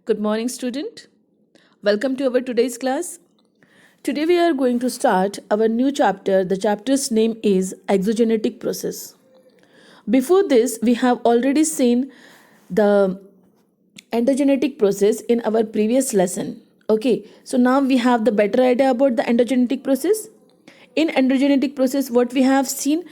Good morning, student. Welcome to our today's class. Today we are going to start our new chapter. The chapter's name is Exogenetic Process. Before this, we have already seen the endogenetic process in our previous lesson. Okay, so now we have the better idea about the endogenetic process. In endogenetic process, what we have seen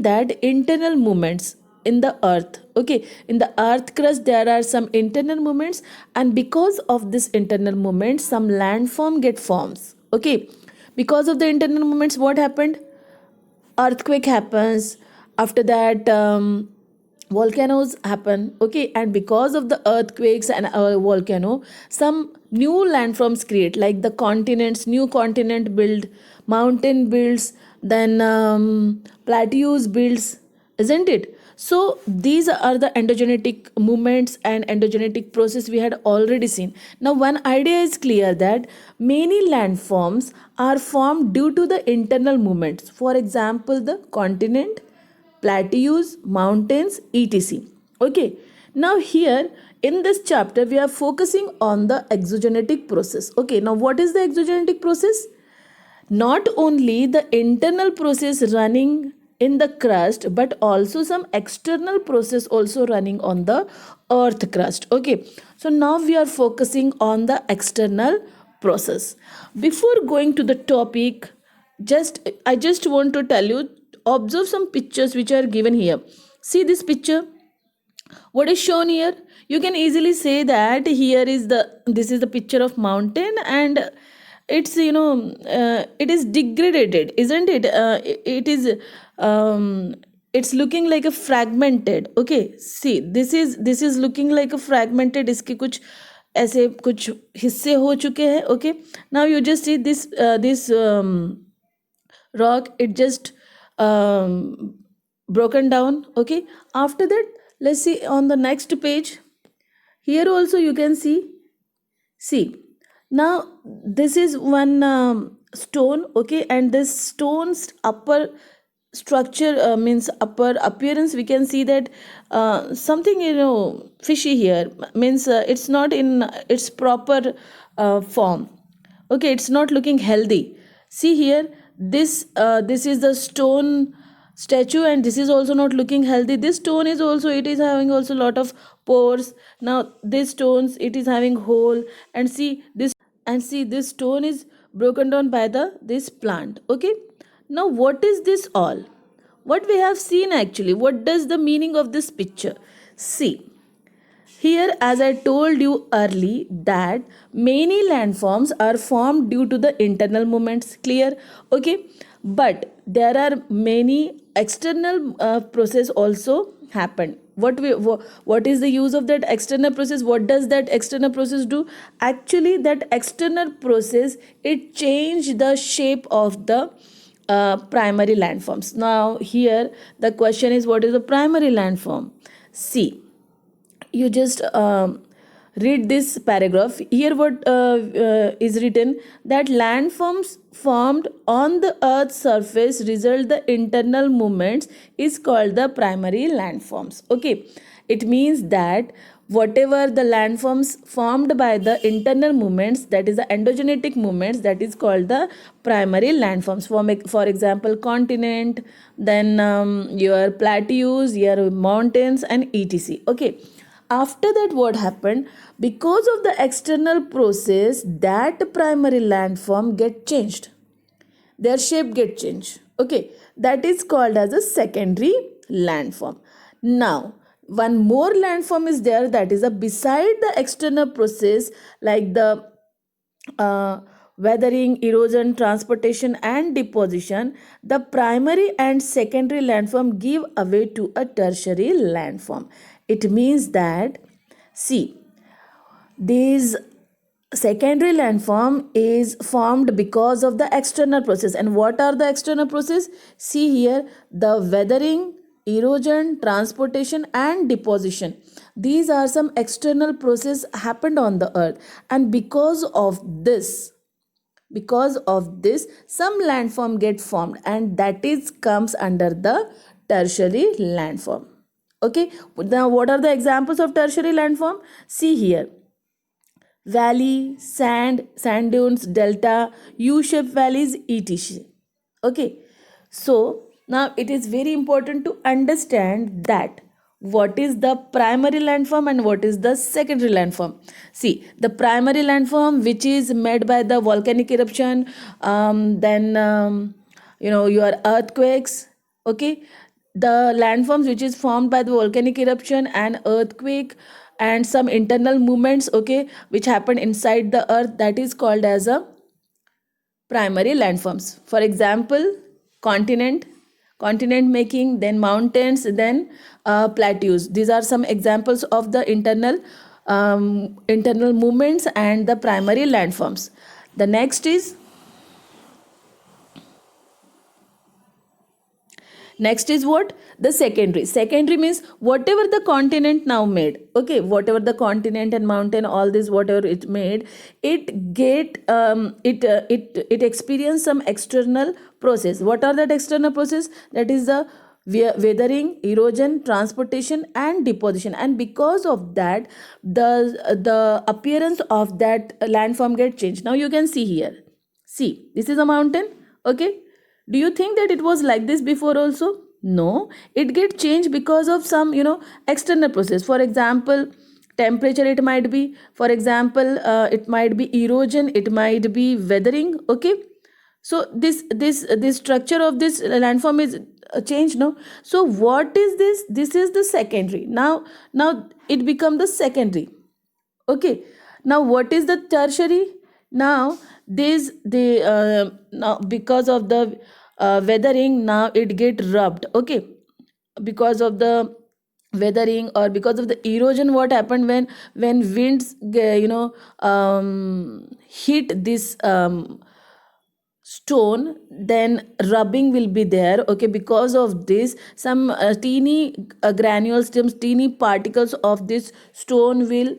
that internal movements in the earth. Okay, in the earth crust there are some internal movements, and because of this internal movement some landform get forms. Okay, because of the internal movements what happened? Earthquake happens. After that volcanoes happen. Okay, and because of the earthquakes and volcano some new landforms create, like the continents, new continent build, mountain builds, then plateaus builds, isn't it? So these are the endogenetic movements and endogenetic process we had already seen. Now one idea is clear that many landforms are formed due to the internal movements. For example, the continent, plateaus, mountains, etc. Okay. Now here in this chapter we are focusing on the exogenetic process. Okay. Now what is the exogenetic process? Not only the internal process running in the crust but also some external process also running on the earth crust. Okay, so now we are focusing on the external process. Before going to the topic, I just want to tell you, observe some pictures which are given here. See this picture, what is shown here? You can easily say that here is the this is the picture of mountain, and it's it is degraded, isn't it? It is it's looking like a fragmented. Okay, see this is looking like a fragmented. इसके कुछ ऐसे कुछ हिस्से हो चुके हैं. Okay, now you just see this rock, it just broken down. Okay, after that let's see on the next page. Here also you can see now this is one stone. Okay, and this stone's upper structure means upper appearance, we can see that something fishy here, means it's not in its proper form. Okay, it's not looking healthy. See here, this is the stone statue, and this is also not looking healthy. This stone is also, it is having also lot of pores. Now this stones, it is having hole, and see this stone is broken down by the this plant. Okay, now what is this all? What we have seen actually, what does the meaning of this picture? See here, as I told you early, that many landforms are formed due to the internal movements. Clear? Okay, but there are many external process also happen. What is the use of that external process? What does that external process do? Actually, that external process, it change the shape of the primary landforms. Now here the question is, what is the primary landform? See, you just read this paragraph here. What is written, that landforms formed on the earth's surface result the internal movements is called the primary landforms. Okay, it means that whatever the landforms formed by the internal movements, that is the endogenetic movements, that is called the primary landforms. For example, continent, then your plateaus, your mountains, and etc. Okay, after that what happened? Because of the external process, that primary landform get changed, their shape get changed. Okay, that is called as a secondary landform. Now one more landform is there, that is a beside the external process, like the weathering, erosion, transportation, and deposition. The primary and secondary landform give away to a tertiary landform. It means that, see, this secondary landform is formed because of the external process. And what are the external process? See here, the weathering, erosion, transportation, and deposition. These are some external process happened on the earth, and because of this some landform get formed, and that is comes under the tertiary landform. Okay, now what are the examples of tertiary landform? See here, valley, sand dunes, delta, U-shaped valleys, etc. Okay, so now it is very important to understand that what is the primary landform and what is the secondary landform. See, the primary landform, which is made by the volcanic eruption, then your earthquakes. Okay, the landforms which is formed by the volcanic eruption and earthquake and some internal movements, okay, which happen inside the earth, that is called as a primary landforms. For example, continent, continent making, then mountains, then plateaus. These are some examples of the internal movements and the primary landforms. The next is what? The secondary. Secondary means whatever the continent now made, okay, whatever the continent and mountain, all this, whatever it made, it experience some external process. What are that external process? That is the weathering, erosion, transportation and deposition, and because of that the appearance of that landform get changed. Now you can see here, see, this is a mountain, okay. Do you think that it was like this before also? No, it get changed because of some external process. For example, temperature, it might be. For example, it might be erosion, it might be weathering. Okay, so this structure of this landform is changed. No, so what is this? This is the secondary. Now it become the secondary. Okay, now what is the tertiary? Now this the now because of the weathering, now it get rubbed. Okay, because of the weathering or because of the erosion, what happened when winds hit this stone, then rubbing will be there. Okay, because of this some teeny granules, some teeny particles of this stone will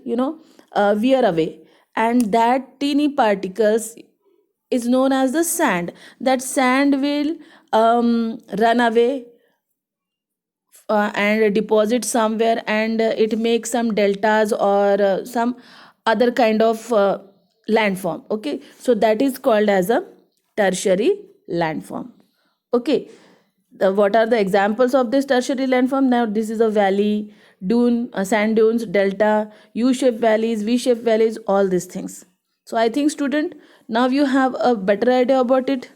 wear away, and that teeny particles is known as the sand. That sand will run away and deposit somewhere, and it makes some deltas or some other kind of landform. Okay, so that is called as a tertiary landform. Okay, what are the examples of this tertiary landform? Now this is a valley, dune, sand dunes, delta, U-shaped valleys, V-shaped valleys, all these things. So I think, student, now you have a better idea about it.